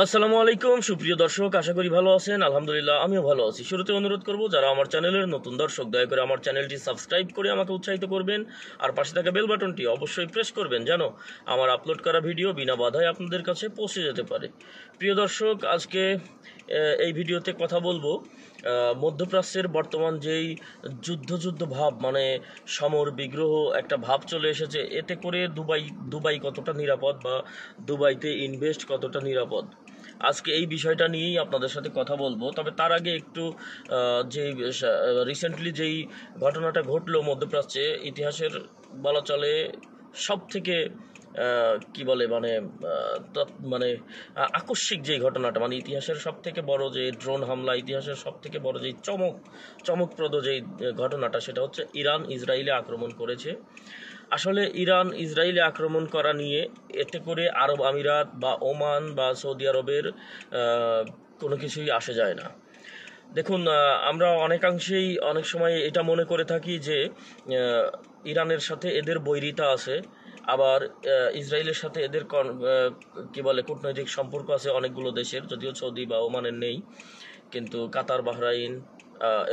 আসসালামু আলাইকুম সুপ্রিয় দর্শক, আশা করি ভালো আছেন। আলহামদুলিল্লাহ আমিও ভালো আছি। শুরুতে অনুরোধ করব, যারা আমার চ্যানেলের নতুন দর্শক, দয়া করে আমার চ্যানেলটি সাবস্ক্রাইব করে আমাকে উৎসাহিত করবেন, আর পাশে থাকা বেল বাটনটি অবশ্যই প্রেস করবেন যেন আমার আপলোড করা ভিডিও বিনা বাধায় আপনাদের কাছে পৌঁছে যেতে পারে। প্রিয় দর্শক, আজকে এই ভিডিওতে কথা বলবো মধ্যপ্রাচ্যের বর্তমান যেই যুদ্ধ ভাব, মানে সমর বিগ্রহ একটা ভাব চলে এসেছে, এতে করে দুবাই কতটা নিরাপদ, বা দুবাইতে ইনভেস্ট কতটা নিরাপদ, আজকে এই বিষয়টা নিয়েই আপনাদের সাথে কথা বলবো। তবে তার আগে একটু যে রিসেন্টলি যেই ঘটনাটা ঘটলো মধ্যপ্রাচ্যে, ইতিহাসের বলা চলে সব থেকে কি বলে মানে মানে আকস্মিক যে ঘটনাটা, মানে ইতিহাসের সব থেকে বড় যে ড্রোন হামলা, ইতিহাসের সব থেকে বড় যে চমকপ্রদ যেই ঘটনাটা, সেটা হচ্ছে ইরান ইসরায়েলে আক্রমণ করেছে। আসলে ইরান ইসরায়েলে আক্রমণ করা নিয়ে এতে করে আরব আমিরাত বা ওমান বা সৌদি আরবের কোনো কিছুই আসে যায় না। দেখুন, আমরা অনেকাংশেই অনেক সময় এটা মনে করে থাকি যে ইরানের সাথে এদের বৈরিতা আছে, আবার ইসরায়েলের সাথে এদের কি বলে কূটনৈতিক সম্পর্ক আছে অনেকগুলো দেশের, যদিও সৌদি বা ওমানের নেই, কিন্তু কাতার, বাহরাইন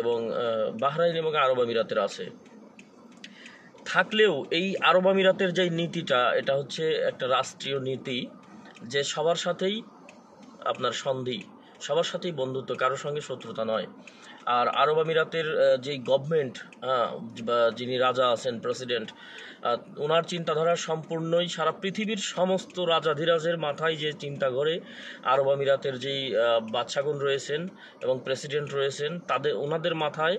এবং আরব আমিরাতের আছে। থাকলেও এই আরব আমিরাতের যে নীতিটা, এটা হচ্ছে একটা রাষ্ট্রীয় নীতি, যে সবার সাথেই আপনার সন্ধি, সবার সাথেই বন্ধুত্ব, কারোর সঙ্গে শত্রুতা নয়। আর আরব আমিরাতের যেই গভর্নমেন্ট, বা যিনি রাজা আছেন, প্রেসিডেন্ট, ওনার চিন্তাধারা সম্পূর্ণই সারা পৃথিবীর সমস্ত রাজাধিরাজের মাথায় যে চিন্তা ঘোরে, আরব আমিরাতের যেই বাদশাগণ রয়েছেন এবং প্রেসিডেন্ট রয়েছেন, ওনাদের মাথায়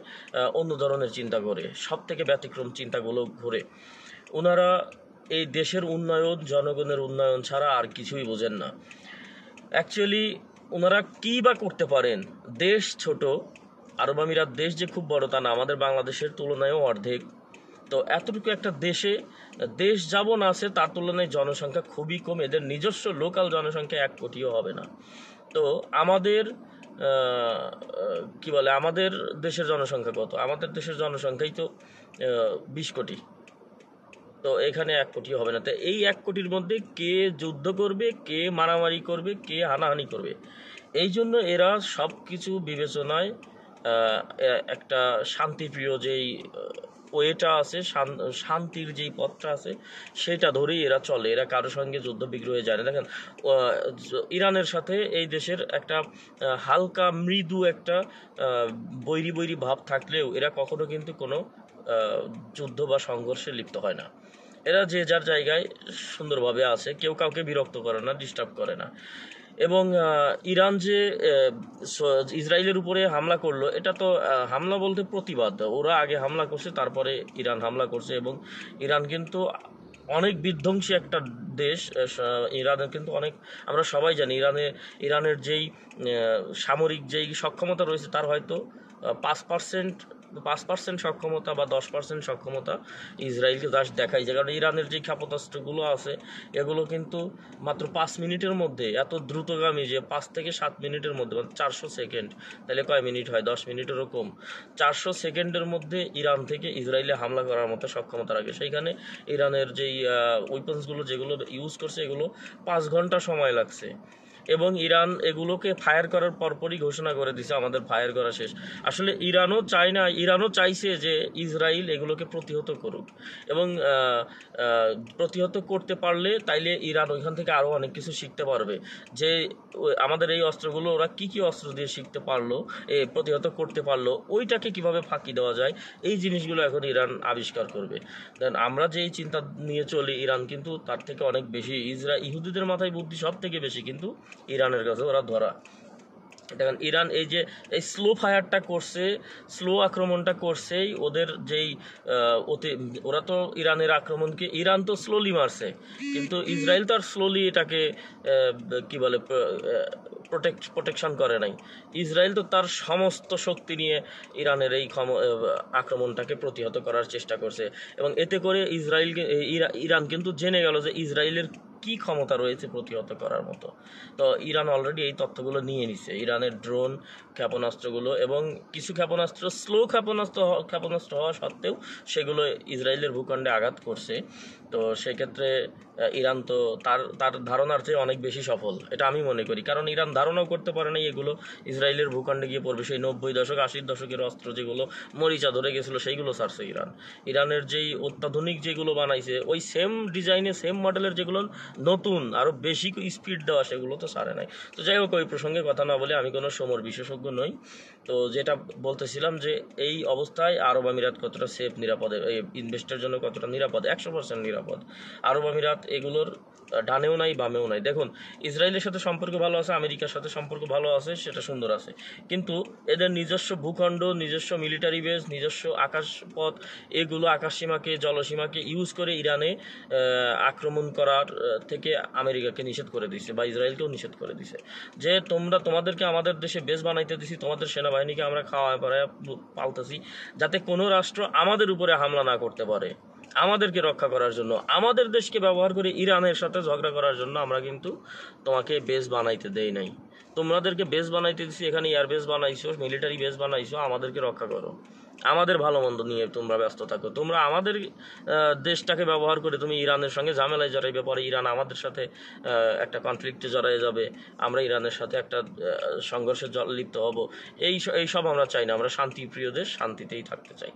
অন্য ধরনের চিন্তা ঘোরে, সব থেকে ব্যতিক্রম চিন্তাগুলো ঘোরে। ওনারা এই দেশের উন্নয়ন, জনগণের উন্নয়ন ছাড়া আর কিছুই বোঝেন না। অ্যাকচুয়ালি ওনারা কী বা করতে পারেন? দেশ ছোট, আরব আমিরাত দেশ যে খুব বড় তা না, আমাদের বাংলাদেশের তুলনায়ও অর্ধেক। তো এতটুকু একটা দেশ যেমন আছে, তার তুলনায় জনসংখ্যা খুবই কম, এদের নিজস্ব লোকাল জনসংখ্যা 1 কোটিও হবে না। তো আমাদের কি বলে, আমাদের দেশের জনসংখ্যা কত? আমাদের দেশের জনসংখ্যাই তো 20 কোটি। তো এখানে 1 কোটিও হবে না। তো এই 1 কোটির মধ্যে কে যুদ্ধ করবে, কে মারামারি করবে, কে হানাহানি করবে? এই জন্য এরা সব কিছু বিবেচনায় একটা শান্তিপ্রিয় যেই ওয়েটা আছে, শান্তির যেই পথটা আছে, সেটা ধরেই এরা চলে। এরা কারোর সঙ্গে যুদ্ধ বিগ্রহে যায় না। দেখেন, ইরানের সাথে এই দেশের একটা হালকা মৃদু একটা বৈরি ভাব থাকলেও এরা কখনো কিন্তু কোনো যুদ্ধ বা সংঘর্ষে লিপ্ত হয় না। এরা যে যার জায়গায় সুন্দরভাবে আছে, কেউ কাউকে বিরক্ত করে না, ডিস্টার্ব করে না। এবং ইরান যে ইসরায়েলের উপরে হামলা করলো, এটা তো হামলা বলতে প্রতিবাদ। ওরা আগে হামলা করছে, তারপরে ইরান হামলা করছে। এবং ইরান কিন্তু অনেক বিধ্বংসী একটা দেশ। ইরানের কিন্তু অনেক, আমরা সবাই জানি, ইরানের যেই সামরিক যেই সক্ষমতা রয়েছে, তার হয়তো 5% সক্ষমতা বা 10% সক্ষমতা ইসরায়েলকে দেখাই যায়। কারণ ইরানের যে ক্ষেপণাস্ত্রগুলো আছে, এগুলো কিন্তু মাত্র 5 মিনিটের মধ্যে এত দ্রুতগামী যে 5 থেকে 7 মিনিটের মধ্যে, মানে 400 সেকেন্ড, তাহলে কয় মিনিট হয়? 10 মিনিটেরও কম। 400 সেকেন্ডের মধ্যে ইরান থেকে ইসরায়েলে হামলা করার মতো সক্ষমতা রাখে। সেইখানে ইরানের যেই ওয়েপন্সগুলো যেগুলো ইউজ করছে, এগুলো 5 ঘন্টা সময় লাগছে। এবং ইরান এগুলোকে ফায়ার করার পরপরই ঘোষণা করে দিছে আমাদের ফায়ার করা শেষ। আসলে ইরানও চায় না, ইরানও চাইছে যে ইসরায়েল এগুলোকে প্রতিহত করুক, এবং প্রতিহত করতে পারলে তাইলে ইরান ওইখান থেকে আরও অনেক কিছু শিখতে পারবে, যে আমাদের এই অস্ত্রগুলো ওরা কি অস্ত্র দিয়ে শিখতে পারলো, প্রতিহত করতে পারলো, ওইটাকে কিভাবে ফাঁকি দেওয়া যায়, এই জিনিসগুলো এখন ইরান আবিষ্কার করবে। দেন আমরা যে এই চিন্তা নিয়ে চলি, ইরান কিন্তু তার থেকে অনেক বেশি। ইহুদিদের মাথায় বুদ্ধি সব থেকে বেশি, কিন্তু ইরানের কাছে ওরা ধরা। দেখেন, ইরান এই যে এই স্লো ফায়ারটা করছে, স্লো আক্রমণটা করছেই ওদের যেই ওরা তো ইরানের আক্রমণকে, ইরান তো স্লোলি মারছে, কিন্তু ইসরায়েল তো আর স্লোলি এটাকে কি বলে প্রোটেকশন করে নাই। ইসরায়েল তো তার সমস্ত শক্তি নিয়ে ইরানের এই আক্রমণটাকে প্রতিহত করার চেষ্টা করছে। এবং এতে করে ইরান কিন্তু জেনে গেল যে ইসরায়েলের কি ক্ষমতা রয়েছে প্রতিহত করার মতো। তো ইরান অলরেডি এই তথ্যগুলো নিয়ে নিছে, ইরানের ড্রোন ক্ষেপণাস্ত্রগুলো, এবং কিছু ক্ষেপণাস্ত্র স্লো ক্ষেপণাস্ত্র হওয়া সত্ত্বেও সেগুলো ইসরায়েলের ভূখণ্ডে আঘাত করছে। তো সেক্ষেত্রে ইরান তো তার তার ধারণার চেয়ে অনেক বেশি সফল, এটা আমি মনে করি। কারণ ইরান ধারণাও করতে পারে না এগুলো ইসরায়েলের ভূখণ্ডে গিয়ে পড়বে। সেই 90 দশক 80 দশকের অস্ত্র যেগুলো মরিচা ধরে গেছিলো সেইগুলো ছাড়ছে ইরান। ইরানের যেই অত্যাধুনিক যেগুলো বানাইছে ওই সেম ডিজাইনে সেম মডেলের যেগুলো নতুন আরও বেশি স্পিড দেওয়া সেগুলো তো ছাড়ে নাই। তো যাই হোক, ওই প্রসঙ্গে কথা না বলে, আমি কোনো সমর বিশেষজ্ঞ নই। তো যেটা বলতেছিলাম যে এই অবস্থায় আরব আমিরাত কতটা সেফ, নিরাপদে, ইনভেস্টের জন্য কতটা নিরাপদ, 100% নিরাপদ। আরব আমিরাত এগুলোর ডানেও নাই বামেও নাই। দেখুন, ইসরায়েলের সাথে সম্পর্ক ভালো আছে, আমেরিকার সাথে সম্পর্ক ভালো আছে, সেটা সুন্দর আছে, কিন্তু এদের নিজস্ব ভূখণ্ড, নিজস্ব মিলিটারি বেস, নিজস্ব আকাশপথ, এগুলো আকাশসীমাকে জলসীমাকে ইউজ করে ইরানে আক্রমণ করার থেকে আমেরিকাকে নিষেধ করে দিছে বা ইসরায়েলকেও নিষেধ করে দিছে যে তোমাদেরকে আমাদের দেশে বেস বানাইতে দিছি, তোমাদের সেনাবাহিনীকে আমরা খাওয়ায় পড়ায় পালতেছি, যাতে কোনো রাষ্ট্র আমাদের উপরে হামলা না করতে পারে। আমাদেরকে রক্ষা করার জন্য, আমাদের দেশকে ব্যবহার করে ইরানের সাথে ঝগড়া করার জন্য আমরা কিন্তু তোমাকে বেস বানাইতে দেই নাই। তোমাদেরকে বেস বানাইতে দিছি, এখানে এয়ার বেস বানাইছো, মিলিটারি বেস বানাইছো, আমাদেরকে রক্ষা করো, আমাদের ভালো মন্দ নিয়ে তোমরা ব্যস্ত থাকো। তোমরা আমাদের দেশটাকে ব্যবহার করে তুমি ইরানের সঙ্গে ঝামেলায় জড়াইবে, পরে ইরান আমাদের সাথে একটা কনফ্লিক্টে জড়াই যাবে, আমরা ইরানের সাথে একটা সংঘর্ষে লিপ্ত হব। এইসব আমরা চাই না। আমরা শান্তিপ্রিয় দেশ, শান্তিতেই থাকতে চাই।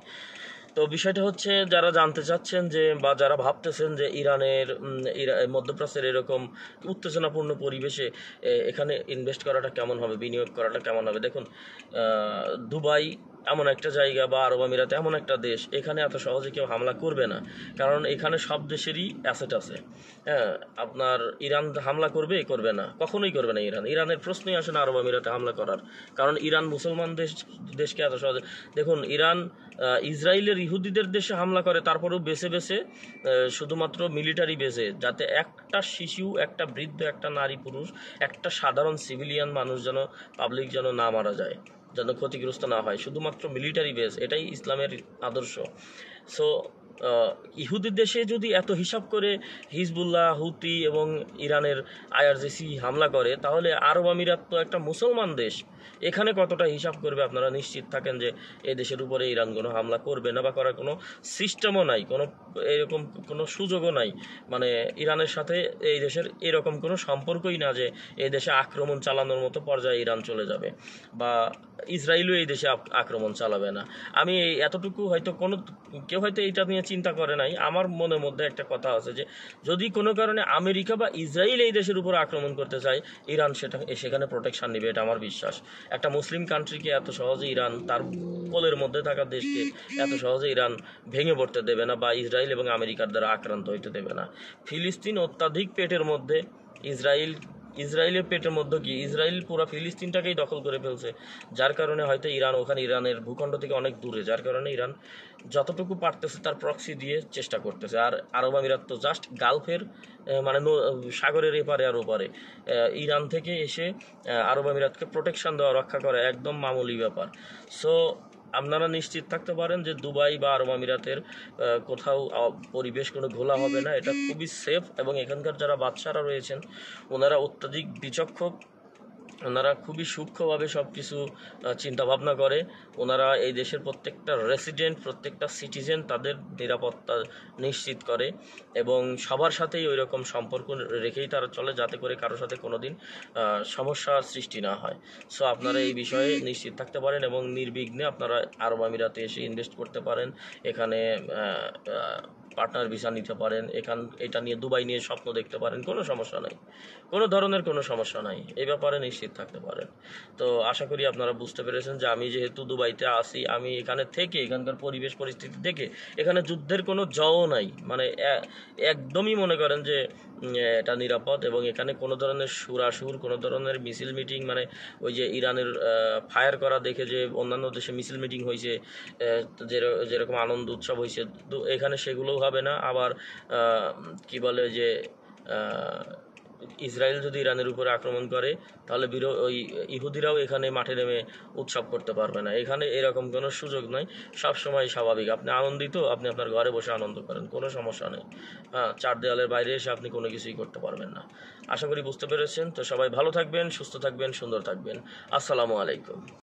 তো বিষয়টা হচ্ছে, যারা জানতে চাচ্ছেন যে বা যারা ভাবতেছেন যে মধ্যপ্রাচ্যের এরকম উত্তেজনাপূর্ণ পরিবেশে এখানে ইনভেস্ট করাটা কেমন হবে, বিনিয়োগ করাটা কেমন হবে, দেখুন, দুবাই এমন একটা জায়গা বা আরব আমিরাত এমন একটা দেশ, এখানে এত সহজে কেউ হামলা করবে না, কারণ এখানে সব দেশেরই অ্যাসেট আছে। হ্যাঁ, আপনার ইরান হামলা করবে না, কখনোই করবে না। ইরানের প্রশ্নই আসে না আরব আমিরাতে হামলা করার, কারণ ইরান মুসলমান দেশকে এত সহজে, দেখুন, ইরান ইসরায়েলের ইহুদিদের দেশে হামলা করে, তারপরেও বেছে বেছে শুধুমাত্র মিলিটারি বেসে, যাতে একটা শিশু, একটা বৃদ্ধ, একটা নারী পুরুষ, একটা সাধারণ সিভিলিয়ান মানুষ যেন, পাবলিক যেন না মারা যায়, যেন ক্ষতিগ্রস্ত না হয়, শুধুমাত্র মিলিটারি বেস, এটাই ইসলামের আদর্শ। সো ইহুদি দেশে যদি এত হিসাব করে হিজবুল্লাহ, হুতি এবং ইরানের আইআরজিসি হামলা করে, তাহলে আরব আমিরাত তো একটা মুসলমান দেশ, এখানে কতটা হিসাব করবে আপনারা নিশ্চিত থাকেন যে এই দেশের উপরে ইরান কোনো হামলা করবে না, বা করার কোনো সিস্টেমও নাই, কোনো এরকম কোনো সুযোগও নাই। মানে ইরানের সাথে এই দেশের এরকম কোনো সম্পর্কই না যে এই দেশে আক্রমণ চালানোর মতো পর্যায়ে ইরান চলে যাবে, বা ইসরায়েলও এই দেশে আক্রমণ চালাবে না। আমি এতটুকু হয়তো কেউ হয়তো এইটা নিয়ে চিন্তা করে নাই। আমার মনের মধ্যে একটা কথা আছে যে যদি কোনো কারণে আমেরিকা বা ইসরায়েল এই দেশের উপর আক্রমণ করতে চায়, ইরান সেখানে প্রোটেকশন নেবে, এটা আমার বিশ্বাস। একটা মুসলিম কান্ট্রিকে এত সহজে ইরান, তার কোলের মধ্যে থাকা দেশকে এত সহজে ইরান ভেঙে পড়তে দেবে না, বা ইসরায়েল এবং আমেরিকার দ্বারা আক্রান্ত হইতে দেবে না। ফিলিস্তিন অত্যাধিক পেটের মধ্যে, ইসরায়েলের পেটের মধ্যে কি, ইসরায়েল পুরো ফিলিস্তিনটাকেই দখল করে ফেলছে, যার কারণে হয়তো ইরান ওখানে, ইরানের ভূখণ্ড থেকে অনেক দূরে, যার কারণে ইরান যতটুকু পারতেছে তার প্রক্সি দিয়ে চেষ্টা করতেছে। আর আরব আমিরাত তো জাস্ট গালফের, মানে সাগরের এপারে আর ওপারে, ইরান থেকে এসে আরব আমিরাতকে প্রোটেকশন দেওয়া, রক্ষা করা একদম মামুলি ব্যাপার। সো আপনারা নিশ্চিত থাকতে পারেন যে দুবাই বা আরব আমিরাতের কোথাও পরিবেশ কোনো ঘোলা হবে না, এটা খুবই সেফ। এবং এখানকার যারা বাদশারা রয়েছেন, ওনারা অত্যাধিক বিচক্ষণ, ওনারা খুবই সূক্ষ্মভাবে সব কিছু চিন্তাভাবনা করে। ওনারা এই দেশের প্রত্যেকটা রেসিডেন্ট, প্রত্যেকটা সিটিজেন, তাদের নিরাপত্তা নিশ্চিত করে, এবং সবার সাথেই ওই রকম সম্পর্ক রেখেই তারা চলে, যাতে করে কারোর সাথে কোনো দিন সমস্যার সৃষ্টি না হয়। সো আপনারা এই বিষয়ে নিশ্চিত থাকতে পারেন, এবং নির্বিঘ্নে আপনারা আরব আমিরাতে এসে ইনভেস্ট করতে পারেন, এখানে পার্টনার ভিসা নিতে পারেন, এটা নিয়ে দুবাই নিয়ে স্বপ্ন দেখতে পারেন, কোনো সমস্যা নাই, কোনো ধরনের কোনো সমস্যা নাই, এই ব্যাপারে নিশ্চিত থাকতে পারেন। তো আশা করি আপনারা বুঝতে পেরেছেন যে আমি যেহেতু দুবাইতে আসি, আমি এখানে থেকে, এখানকার পরিবেশ পরিস্থিতি দেখে, এখানে যুদ্ধের কোনো জও নাই, মানে একদমই মনে করেন যে এটা নিরাপদ। এবং এখানে কোনো ধরনের সুরাসুর, কোনো ধরনের মিছিল মিটিং, মানে ওই যে ইরানের ফায়ার করা দেখে যে অন্যান্য দেশে মিছিল মিটিং হয়েছে, যেরকম আনন্দ উৎসব হয়েছে, তো এখানে সেগুলোও হবে না। আবার কি বলে যে ইসরায়েল যদি ইরানের উপরে আক্রমণ করে, তাহলে ওই ইহুদিরাও এখানে মাঠে নেমে উৎসব করতে পারবে না। এখানে এরকম কোনো সুযোগ নয়, সবসময় স্বাভাবিক, আপনি আনন্দিত, আপনি আপনার ঘরে বসে আনন্দ করেন, কোনো সমস্যা নেই। হ্যাঁ, চার দেওয়ালের বাইরে এসে আপনি কোনো কিছুই করতে পারবেন না। আশা করি বুঝতে পেরেছেন। তো সবাই ভালো থাকবেন, সুস্থ থাকবেন, সুন্দর থাকবেন। আসসালামু আলাইকুম।